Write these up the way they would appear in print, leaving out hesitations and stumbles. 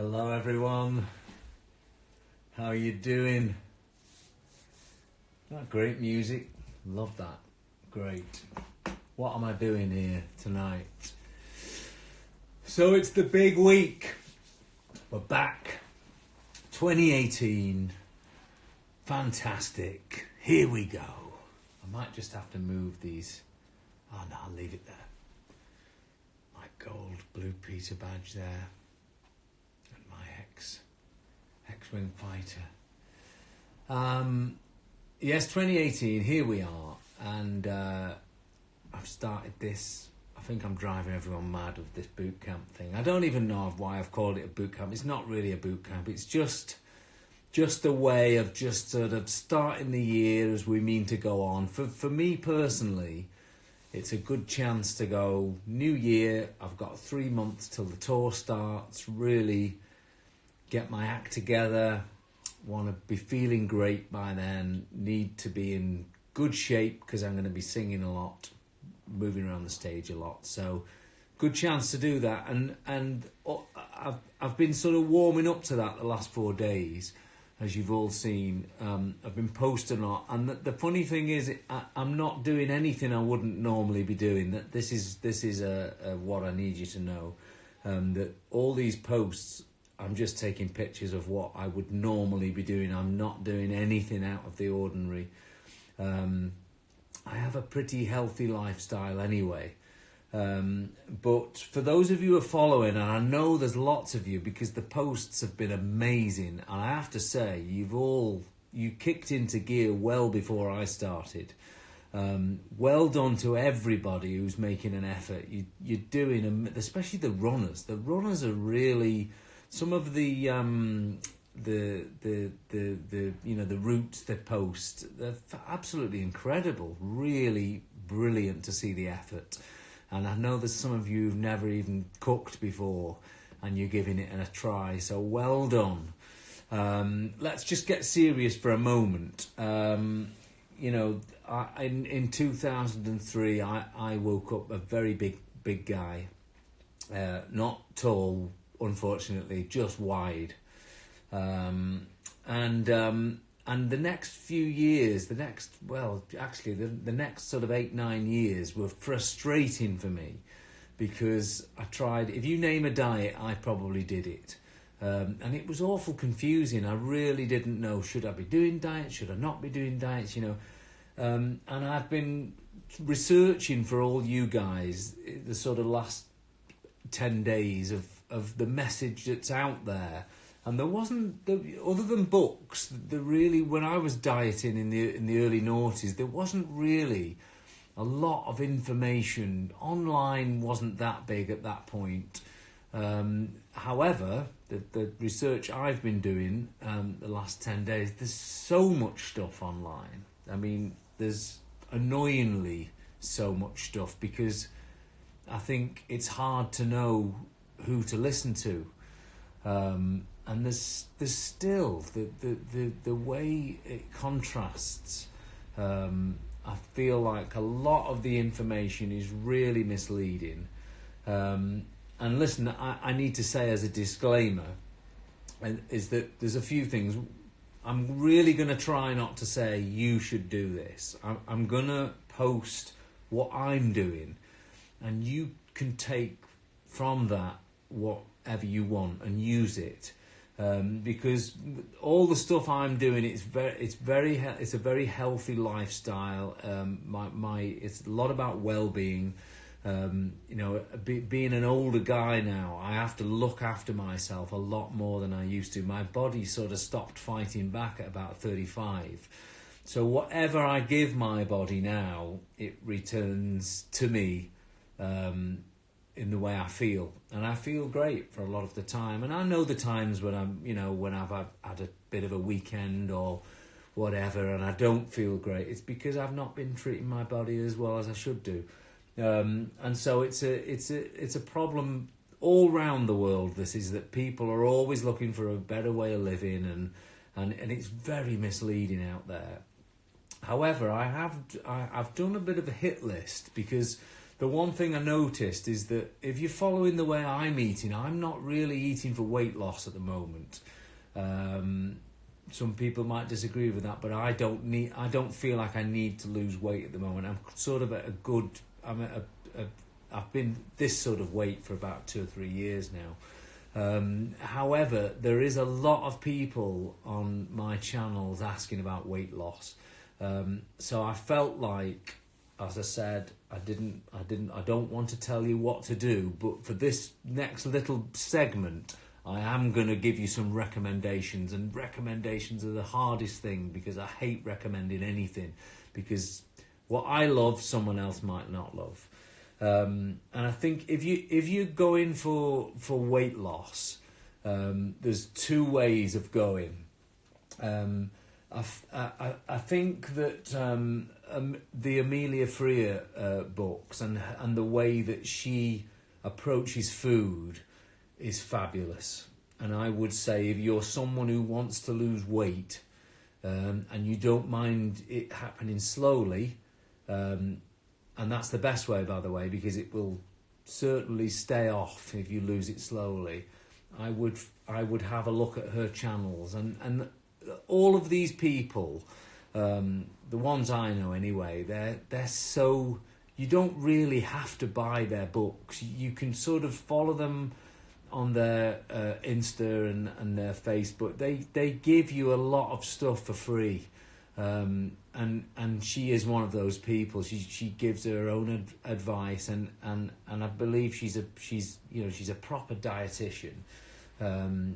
Hello everyone, how are you doing? That great music, love that, great. What am I doing here tonight? So it's the big week, we're back, 2018, fantastic, here we go. I might just have to move these, oh no, I'll leave it there. My gold Blue Peter badge there. X-Wing fighter. Yes, 2018, here we are. And I've started this. I think I'm driving everyone mad with this boot camp thing. I don't even know why I've called it a boot camp. It's not really a boot camp. It's just a way of just sort of starting the year as we mean to go on. For me personally, it's a good chance to go, new year, I've got 3 months till the tour starts, really get my act together, want to be feeling great by then, need to be in good shape because I'm going to be singing a lot, moving around the stage a lot. So good chance to do that. And I've been sort of warming up to that the last 4 days, as you've all seen. I've been posting a lot. And the funny thing is, I'm not doing anything I wouldn't normally be doing. That this is what I need you to know. That all these posts, I'm just taking pictures of what I would normally be doing. I'm not doing anything out of the ordinary. I have a pretty healthy lifestyle anyway. But for those of you who are following, and I know there's lots of you because the posts have been amazing, and I have to say, you kicked into gear well before I started. Well done to everybody who's making an effort. You're doing, especially the runners. The runners are really... Some of the routes they post, they're absolutely incredible, really brilliant to see the effort. And I know there's some of you who've never even cooked before and you're giving it a try, so well done. Let's just get serious for a moment. In 2003, I woke up a very big guy, not tall, unfortunately, just wide. And the next few years, the next sort of 8-9 years were frustrating for me because I tried, if you name a diet, I probably did it. And it was awful confusing. I really didn't know, should I be doing diets? Should I not be doing diets? And I've been researching for all you guys the sort of last 10 days of the message that's out there, and there wasn't, other than books, when I was dieting in the early noughties, there wasn't really a lot of information. Online wasn't that big at that point. However, the research I've been doing the last 10 days, there's so much stuff online. I mean, there's annoyingly so much stuff because I think it's hard to know who to listen to, and there's still the way it contrasts. I feel like a lot of the information is really misleading. And listen, I need to say as a disclaimer, is that there's a few things. I'm really going to try not to say you should do this. I'm going to post what I'm doing, and you can take from that whatever you want and use it, because all the stuff I'm doing, it's a very healthy lifestyle. It's a lot about well-being. Being an older guy now, I have to look after myself a lot more than I used to. My body sort of stopped fighting back at about 35. So whatever I give my body now, it returns to me in the way I feel, and I feel great for a lot of the time. And I know the times when when I've had a bit of a weekend or whatever, and I don't feel great. It's because I've not been treating my body as well as I should do, and so it's a problem all round the world. This is that people are always looking for a better way of living, and it's very misleading out there. However, I've done a bit of a hit list because the one thing I noticed is that if you're following the way I'm eating, I'm not really eating for weight loss at the moment. Some people might disagree with that, but I don't feel like I need to lose weight at the moment. I'm sort of I've been this sort of weight for about 2 or 3 years now. However, there is a lot of people on my channels asking about weight loss. So I felt like, as I said, I don't want to tell you what to do, but for this next little segment, I am going to give you some recommendations, and recommendations are the hardest thing because I hate recommending anything, because what I love, someone else might not love. And I think if you're going for weight loss, there's 2 ways of going. I think that the Amelia Freer books and the way that she approaches food is fabulous. And I would say if you're someone who wants to lose weight, and you don't mind it happening slowly, and that's the best way, by the way, because it will certainly stay off if you lose it slowly, I would have a look at her channels. And all of these people, the ones I know anyway, they're so, you don't really have to buy their books. You can sort of follow them on their Insta and their Facebook. They give you a lot of stuff for free, and she is one of those people. She gives her own advice, and I believe she's a proper dietitian.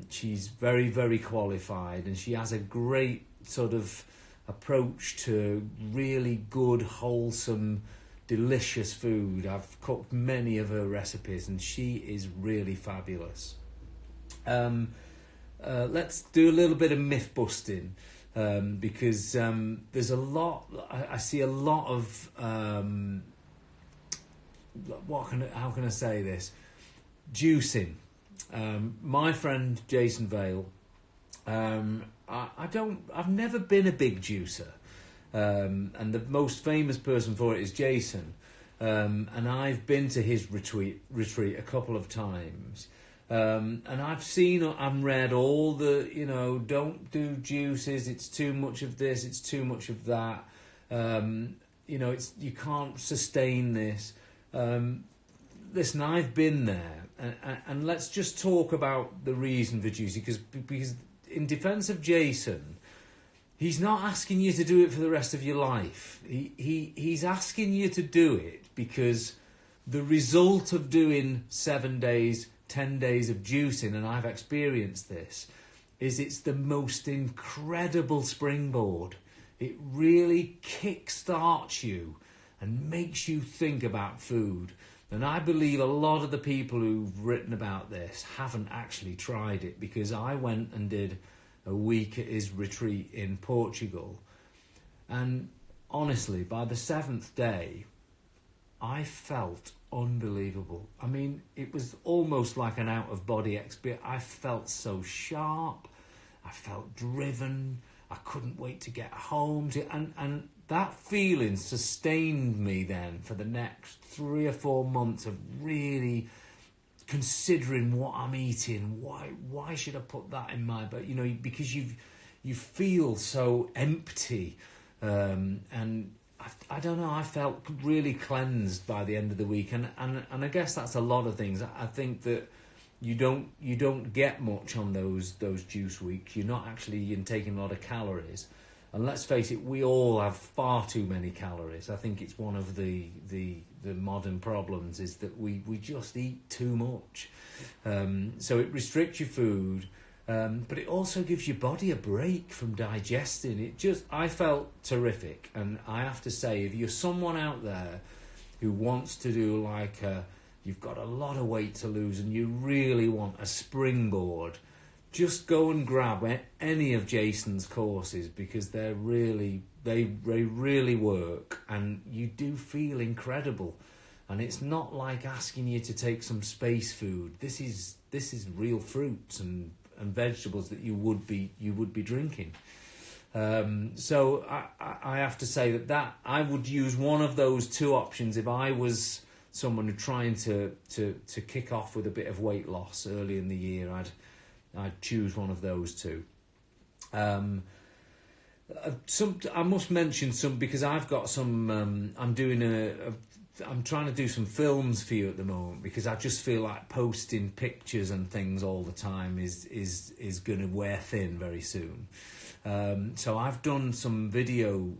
She's very, very qualified, and she has a great sort of approach to really good, wholesome, delicious food. I've cooked many of her recipes, and she is really fabulous. Let's do a little bit of myth busting, because there's a lot. I see a lot of how can I say this? Juicing. My friend Jason Vale. I've never been a big juicer. And the most famous person for it is Jason. And I've been to his retreat a couple of times. And I've seen and read all the, don't do juices, it's too much of this, it's too much of that. You can't sustain this. Listen, I've been there. And let's just talk about the reason for juicing, because in defence of Jason, he's not asking you to do it for the rest of your life. He's asking you to do it because the result of doing 7 days, 10 days of juicing, and I've experienced this, is it's the most incredible springboard. It really kickstarts you and makes you think about food. And I believe a lot of the people who've written about this haven't actually tried it, because I went and did a week at his retreat in Portugal. And honestly, by the 7th day, I felt unbelievable. I mean, it was almost like an out-of-body experience. I felt so sharp. I felt driven. I couldn't wait to get home. And that feeling sustained me then for the next 3 or 4 months of really considering what I'm eating. Why should I put that in my body? Because you feel so empty, and I don't know. I felt really cleansed by the end of the week, and I guess that's a lot of things. I think that you don't get much on those juice weeks. You're not actually taking a lot of calories. And let's face it, we all have far too many calories. I think it's one of the modern problems, is that we just eat too much. So it restricts your food, but it also gives your body a break from digesting. I felt terrific. And I have to say, if you're someone out there who wants to do you've got a lot of weight to lose and you really want a springboard, just go and grab any of Jason's courses, because they really work, and you do feel incredible. And it's not like asking you to take some space food. This is real fruits and vegetables that you would be drinking. So I have to say that I would use one of those 2 options if I was someone who trying to kick off with a bit of weight loss early in the year, I'd choose one of those two. I must mention some, because I've got some. I'm trying to do some films for you at the moment, because I just feel like posting pictures and things all the time is going to wear thin very soon. So I've done some video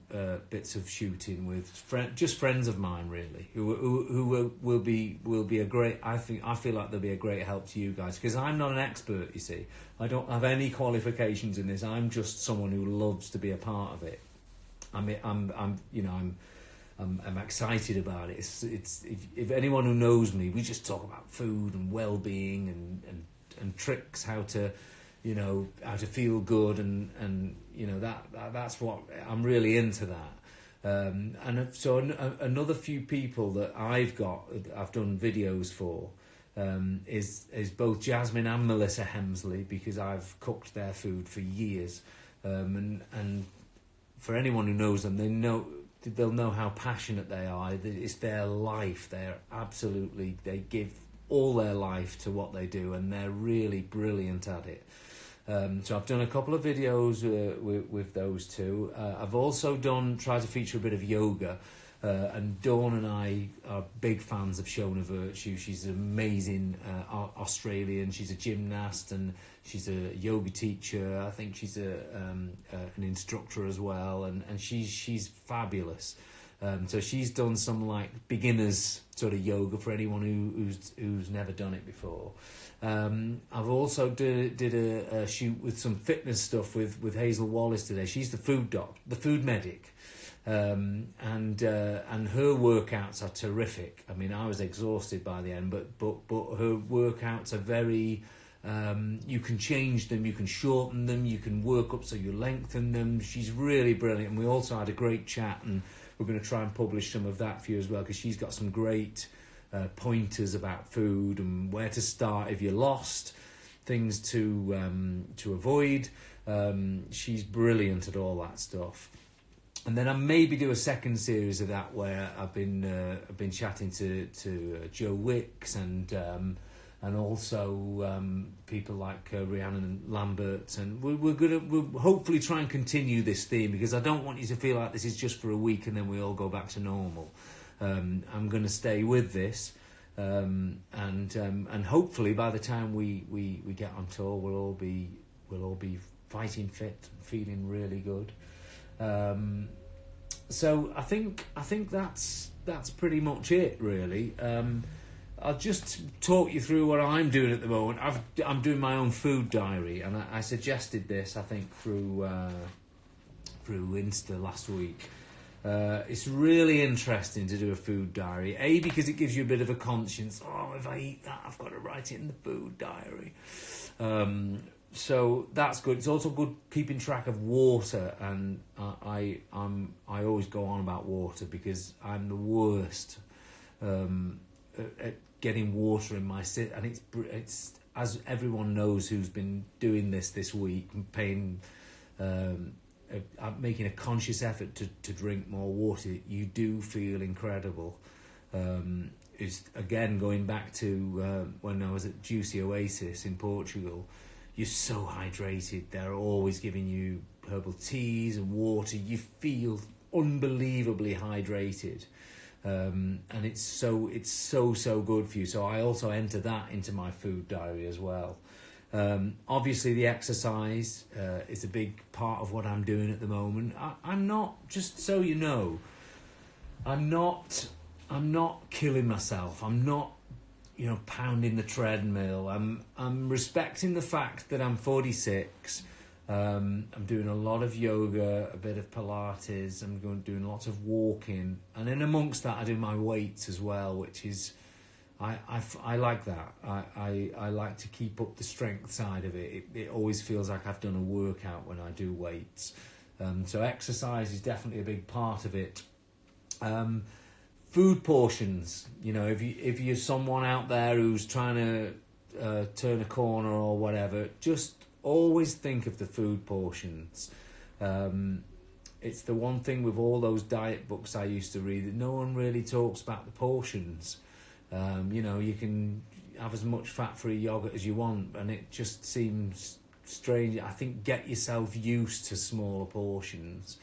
bits of shooting with just friends of mine, really, who will be a great. I feel like they'll be a great help to you guys, because I'm not an expert. You see, I don't have any qualifications in this. I'm just someone who loves to be a part of it. I'm excited about it. It's if anyone who knows me, we just talk about food and well-being and tricks how to feel good, and that's what I'm really into that. And so another few people that I've done videos for is both Jasmine and Melissa Hemsley, because I've cooked their food for years, and for anyone who knows them, they'll know how passionate they are. It's their life. They give all their life to what they do, and they're really brilliant at it. So I've done a couple of videos with those two. I've also tried to feature a bit of yoga, and Dawn and I are big fans of Shona Virtue. She's an amazing Australian. She's a gymnast and she's a yoga teacher. I think she's an instructor as well, and she's fabulous. So she's done some like beginners sort of yoga for anyone who's never done it before. I've also did a shoot with some fitness stuff with Hazel Wallace today. She's the food medic, and her workouts are terrific. I mean, I was exhausted by the end, but her workouts are very. You can change them, you can shorten them, you can work up so you lengthen them. She's really brilliant, and we also had a great chat, and we're going to try and publish some of that for you as well, because she's got some great pointers about food and where to start if you're lost, things to avoid. She's brilliant at all that stuff. And then I maybe do a second series of that where I've been chatting to Joe Wicks and also people like Rhiannon Lambert, and we'll hopefully try and continue this theme, because I don't want you to feel like this is just for a week and then we all go back to normal. I'm going to stay with this, and hopefully by the time we get on tour, we'll all be fighting fit, feeling really good. So I think that's pretty much it, really. I'll just talk you through what I'm doing at the moment. I'm doing my own food diary, and I suggested this, I think, through Insta last week. It's really interesting to do a food diary, because it gives you a bit of a conscience. Oh, if I eat that, I've got to write it in the food diary. So that's good. It's also good keeping track of water, and I always go on about water, because I'm the worst at getting water in my sit, and it's as everyone knows who's been doing this week, making a conscious effort to drink more water. You do feel incredible. It's again going back to when I was at Juicy Oasis in Portugal. You're so hydrated. They're always giving you herbal teas and water. You feel unbelievably hydrated. And it's so good for you. So I also enter that into my food diary as well. Obviously the exercise is a big part of what I'm doing at the moment. I'm not, just so you know, I'm not killing myself. I'm not, pounding the treadmill. I'm respecting the fact that I'm 46. I'm doing a lot of yoga, a bit of Pilates. I'm doing lots of walking, and in amongst that, I do my weights as well, which is I like that. I like to keep up the strength side of it. It always feels like I've done a workout when I do weights. So exercise is definitely a big part of it. Food portions. If you're someone out there who's trying to turn a corner or whatever, just always think of the food portions. It's the one thing with all those diet books I used to read that no one really talks about the portions. You can have as much fat-free yogurt as you want, and it just seems strange. I think get yourself used to smaller portions.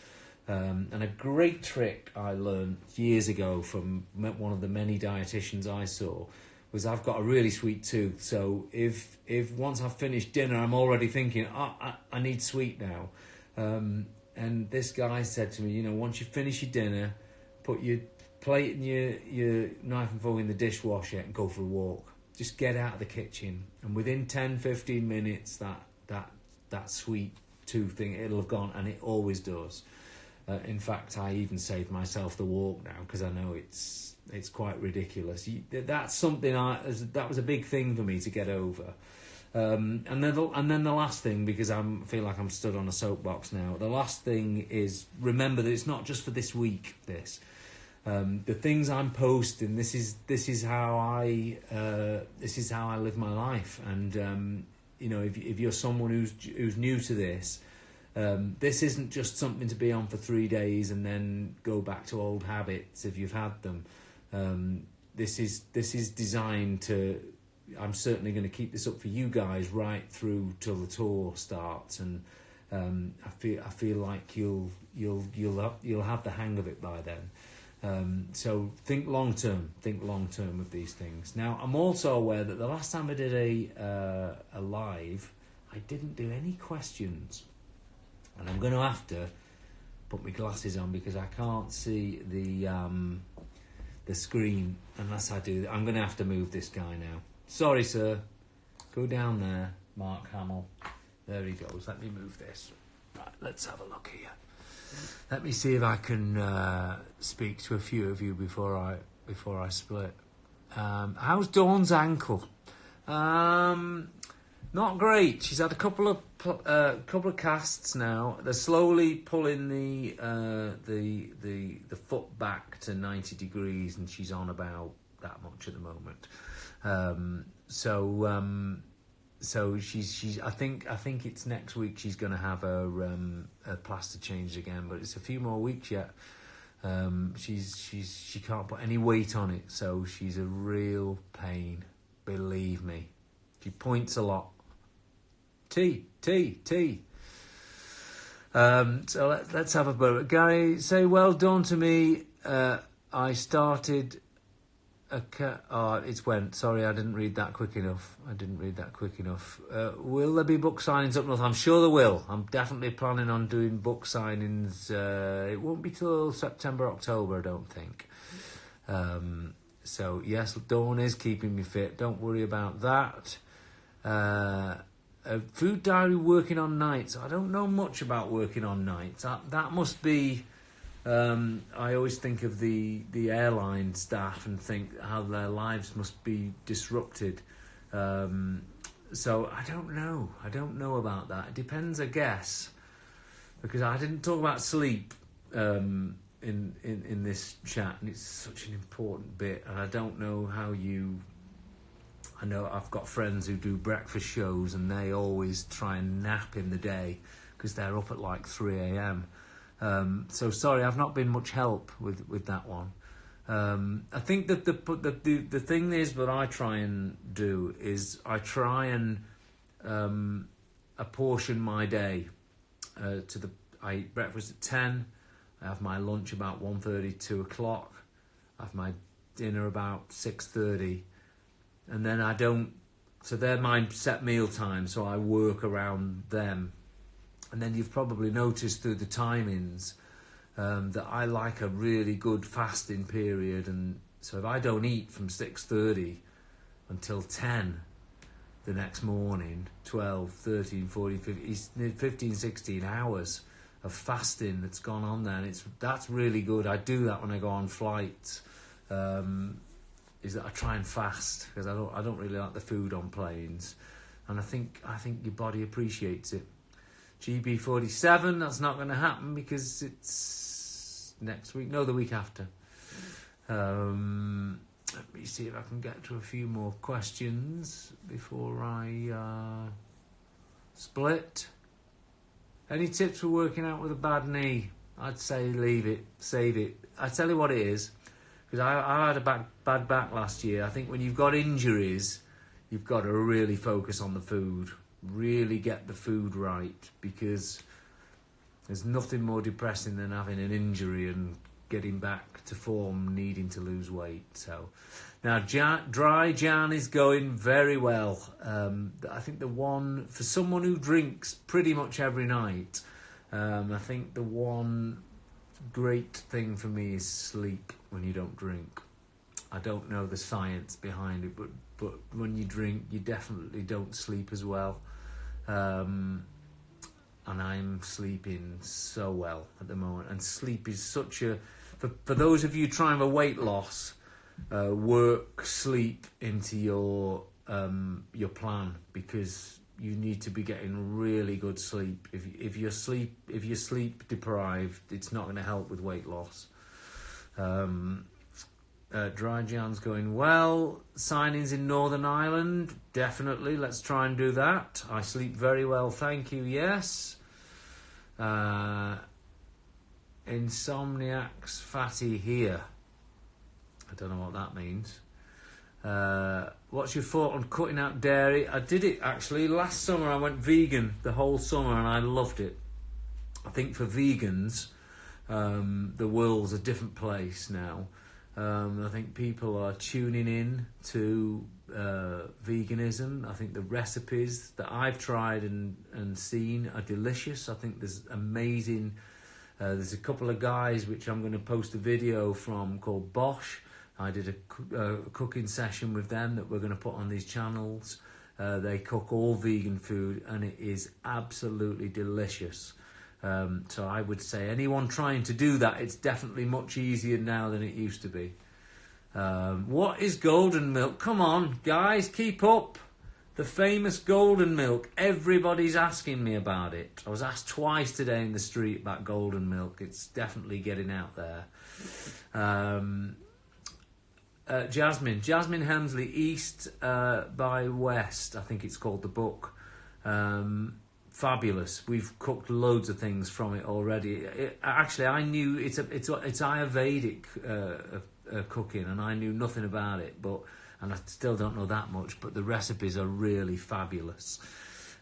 And a great trick I learned years ago from one of the many dietitians I saw was I've got a really sweet tooth. So if once I've finished dinner, I'm already thinking, I need sweet now. And this guy said to me, once you finish your dinner, put your plate and your knife and fork in the dishwasher and go for a walk. Just get out of the kitchen, and within 10-15 minutes that sweet tooth thing, it'll have gone, and it always does. In fact, I even saved myself the walk now because I know it's quite ridiculous. That's something that was a big thing for me to get over. And then the last thing, because I feel like I'm stood on a soapbox now. The last thing is, remember that it's not just for this week. The things I'm posting. This is how I live my life. And if you're someone who's new to this, this isn't just something to be on for 3 days and then go back to old habits if you've had them. This is designed to. I'm certainly going to keep this up for you guys right through till the tour starts, and I feel like you'll have the hang of it by then. So think long term with these things. Now, I'm also aware that the last time I did a live, I didn't do any questions, and I'm going to have to put my glasses on because I can't see the screen unless I do. I'm going to have to move this guy now. Sorry, sir. Go down there, Mark Hamill. There he goes. Let me move this. Right, let's have a look here. Let me see if I can speak to a few of you before I split. How's Dawn's ankle? Not great. She's had a couple of casts now. They're slowly pulling the foot back to 90 degrees, and she's on about that much at the moment. So she's. I think it's next week she's going to have her plaster changed again, but it's a few more weeks yet. She can't put any weight on it, so she's a real pain. Believe me, she points a lot. T. So let's have a vote. Gary, say well done to me. I started. It's went. Sorry, I didn't read that quick enough. Will there be book signings up north? I'm sure there will. I'm definitely planning on doing book signings. It won't be till September, October, I don't think. So, yes, Dawn is keeping me fit. Don't worry about that. Food diary working on nights. I don't know much about working on nights. That must be... I always think of the airline staff and think how their lives must be disrupted. So I don't know about that. It depends, I guess, because I didn't talk about sleep in this chat, and it's such an important bit. And I don't know how you. I know I've got friends who do breakfast shows, and they always try and nap in the day because they're up at like 3 a.m. So sorry, I've not been much help with that one. I think that the thing is that I try and do is I try and apportion my day I eat breakfast at 10, I have my lunch about 1:30, 2 o'clock, I have my dinner about 6:30, and then I don't. So they're my set meal times, so I work around them. And then you've probably noticed through the timings that I like a really good fasting period. And so if I don't eat from 6:30 until 10 the next morning, 12, 13, 14, 15, 16 hours of fasting that's gone on there. And that's really good. I do that when I go on flights. Is that I try and fast because I don't really like the food on planes. And I think your body appreciates it. GB47, that's not going to happen because it's next week. No, the week after. Let me see if I can get to a few more questions before I split. Any tips for working out with a bad knee? I'd say leave it, save it. I tell you what it is, because I had a bad back last year. I think when you've got injuries, you've got to really focus on the food, really get the food right, because there's nothing more depressing than having an injury and getting back to form, needing to lose weight. So now Dry Jan is going very well. I think the one, for someone who drinks pretty much every night, I think the one great thing for me is sleep when you don't drink. I don't know the science behind it, but when you drink, you definitely don't sleep as well. And I'm sleeping so well at the moment. And sleep is such a... For those of you trying for weight loss, work sleep into your plan, because you need to be getting really good sleep. If you're sleep deprived, it's not going to help with weight loss. Dry Jan's going well. Signings in Northern Ireland, definitely. Let's try and do that. I sleep very well, thank you. Yes. Insomniacs fatty here. I don't know what that means. What's your thought on cutting out dairy? I did it actually last summer. I went vegan the whole summer and I loved it. I think for vegans, the world's a different place now. I think people are tuning in to veganism. I think the recipes that I've tried and seen are delicious. I think there's amazing... there's a couple of guys which I'm going to post a video from called Bosch. I did a cooking session with them that we're going to put on these channels. They cook all vegan food and it is absolutely delicious. So I would say anyone trying to do that, it's definitely much easier now than it used to be. What is golden milk? Come on, guys, keep up. The famous golden milk. Everybody's asking me about it. I was asked twice today in the street about golden milk. It's definitely getting out there. Jasmine Hemsley, East by West, I think it's called, the book. Fabulous. We've cooked loads of things from it already. Actually, I knew it's Ayurvedic cooking, and I knew nothing about it, and I still don't know that much, but the recipes are really fabulous.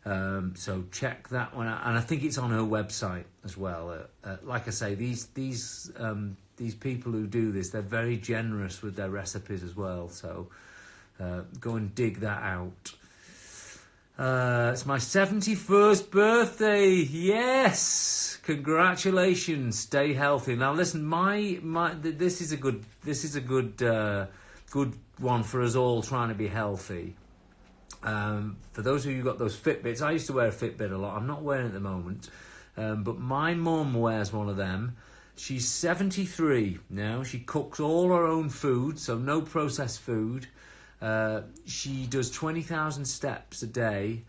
So check that one out, and I think it's on her website as well. Like I say, these people who do this, they're very generous with their recipes as well. So go and dig that out. It's my 71st birthday. Yes, congratulations. Stay healthy. Now listen, this is a good one for us all trying to be healthy. For those of you who got those Fitbits, I used to wear a Fitbit a lot. I'm not wearing it at the moment, but my mum wears one of them. She's 73 now. She cooks all her own food, so no processed food. She does 20,000 steps a day.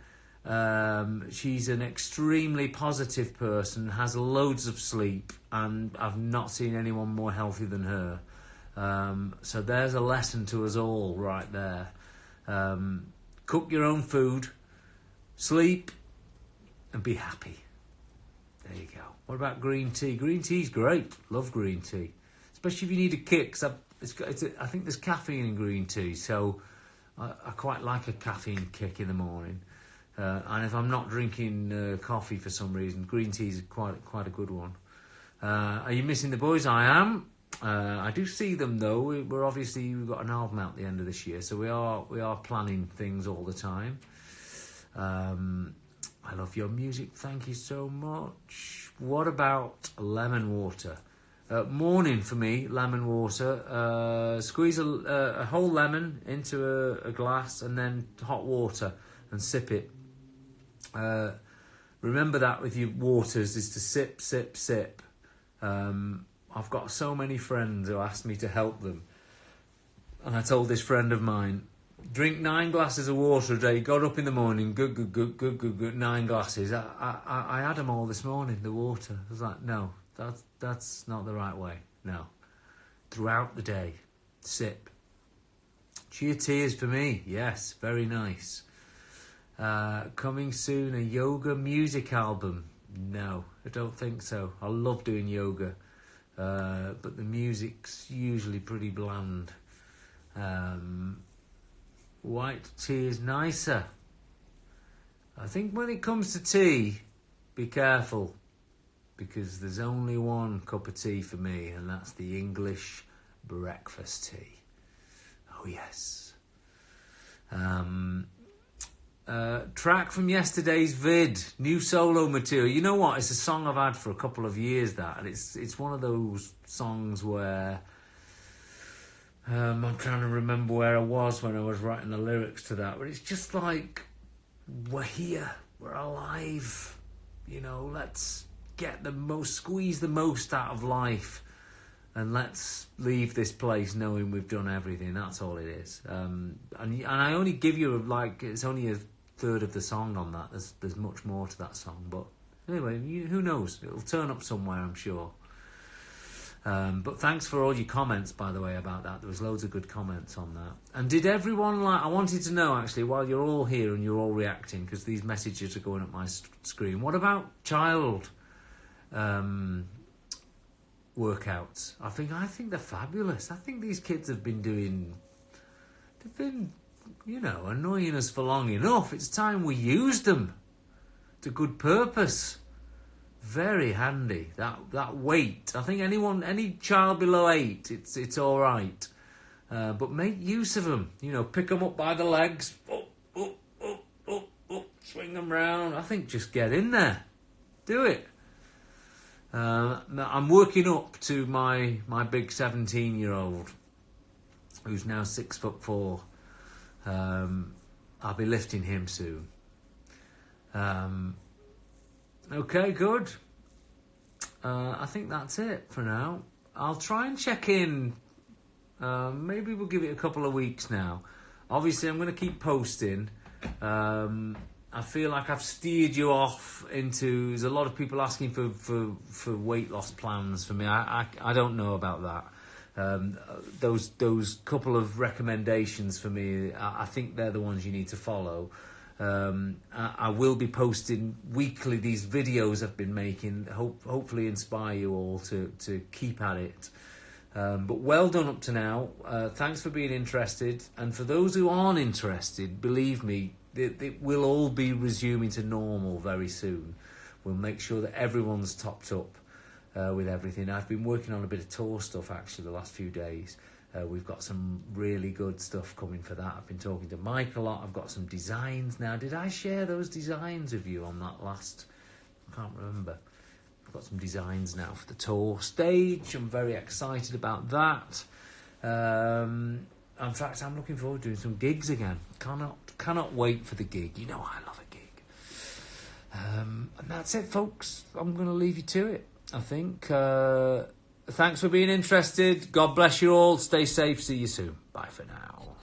She's an extremely positive person, has loads of sleep, and I've not seen anyone more healthy than her. So there's a lesson to us all right there. Cook your own food, sleep, and be happy. There you go. What about green tea? Green tea's great. Love green tea, especially if you need a kick. I think there's caffeine in green tea, so I quite like a caffeine kick in the morning. And if I'm not drinking coffee for some reason, green tea is quite a good one. Are you missing the boys? I am. I do see them though. We've got an album out at the end of this year, so we are planning things all the time. I love your music. Thank you so much. What about lemon water? Morning for me, lemon water. Squeeze a whole lemon into a glass and then hot water and sip it. Remember that with your waters is to sip, sip, sip. I've got so many friends who asked me to help them. And I told this friend of mine, drink 9 glasses of water a day. Got up in the morning, good, 9 glasses. I had them all this morning, the water. I was like, no, that's not the right way. No. Throughout the day, sip. Chia tea is for me. Yes, very nice. Coming soon, a yoga music album. No, I don't think so. I love doing yoga. but the music's usually pretty bland. White tea is nicer. I think when it comes to tea, be careful, because there's only one cup of tea for me, and that's the English breakfast tea. Oh yes. Track from yesterday's vid, new solo material. You know what? It's a song I've had for a couple of years, that, and it's one of those songs where I'm trying to remember where I was when I was writing the lyrics to that, but it's just like, we're here, we're alive, you know, let's get the most, squeeze the most out of life, and let's leave this place knowing we've done everything. That's all it is. And I only give you, like, it's only a third of the song on that. There's much more to that song, but anyway, who knows, it'll turn up somewhere, I'm sure. But thanks for all your comments, by the way, about that. There was loads of good comments on that. And did everyone I wanted to know, actually, while you're all here and you're all reacting, because these messages are going up my screen, what about child workouts? I think they're fabulous. I think these kids have been annoying us for long enough. It's time we used them to good purpose. Very handy, that weight. I think any child below 8, it's all right. But make use of them. You know, pick them up by the legs, up, swing them round. I think just get in there, do it. I'm working up to my big 17-year-old, who's now 6'4". I'll be lifting him soon. Okay, good. I think that's it for now. I'll try and check in. Maybe we'll give it a couple of weeks now. Obviously, I'm going to keep posting. I feel like I've steered you off into... There's a lot of people asking for weight loss plans for me. I don't know about that. Those couple of recommendations for me, I think they're the ones you need to follow. I will be posting weekly these videos I've been making, hopefully inspire you all to keep at it. But well done up to now. Thanks for being interested. And for those who aren't interested, believe me, it will all be resuming to normal very soon. We'll make sure that everyone's topped up with everything. I've been working on a bit of tour stuff actually the last few days. We've got some really good stuff coming for that. I've been talking to Mike a lot. I've got some designs now. Did I share those designs with you on that last? I can't remember. I've got some designs now for the tour stage. I'm very excited about that. In fact, I'm looking forward to doing some gigs again. Cannot wait for the gig. You know I love a gig. And that's it, folks. I'm going to leave you to it, I think. Thanks for being interested. God bless you all. Stay safe. See you soon. Bye for now.